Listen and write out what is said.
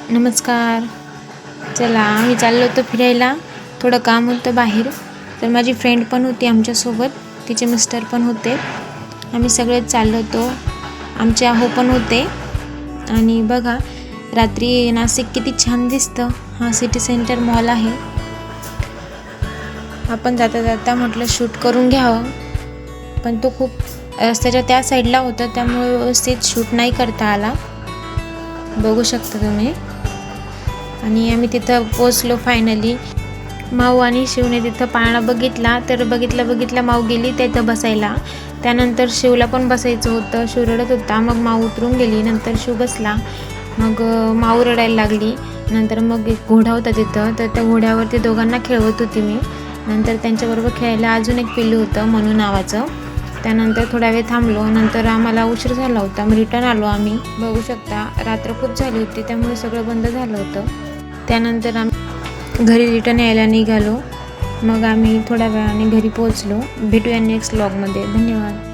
नमस्कार. चला आम्ही चाललो होतो फिरायला. थोडं काम होतं बाहेर. तर माझी फ्रेंड पण होती आमच्यासोबत, तिचे मिस्टर पण होते. आम्ही सगळेच चाललो होतो. आमचे आहो पण होते. आणि बघा रात्री नाशिक किती छान दिसतं. हा सिटी सेंटर मॉल आहे. आपण जाता जाता म्हटलं शूट करून घ्यावं, पण तो खूप रस्त्याच्या त्या साईडला होता, त्यामुळे व्यवस्थित शूट नाही करता आला. बघू शकता तुम्ही. आणि आम्ही तिथं पोचलो फायनली. माऊ आणि शिवने तिथं पाळणा बघितला, तर बघितला माऊ गेली तिथं बसायला. त्यानंतर शिवला पण बसायचं होतं. शिव रडत होता. मग माऊ उतरून गेली. नंतर शिव बसला. मग माऊ रडायला लागली. नंतर मग एक घोडा होता तिथं, तर त्या घोड्यावरती दोघांना खेळवत होती मी. नंतर त्यांच्याबरोबर खेळायला अजून एक पिल्लू होतं मनू नावाचं. त्यानंतर थोडा वेळ थांबलो. नंतर आम्हाला उशीर झाला होता, मग रिटर्न आलो आम्ही. बघू शकता रात्र खूप झाली होती, त्यामुळे सगळं बंद झालं होतं. त्यानंतर आम्ही घरी रिटर्न यायला निघालो. मग आम्ही थोड्या वेळाने घरी पोहोचलो. भेटूया नेक्स्ट व्लॉगमध्ये. धन्यवाद.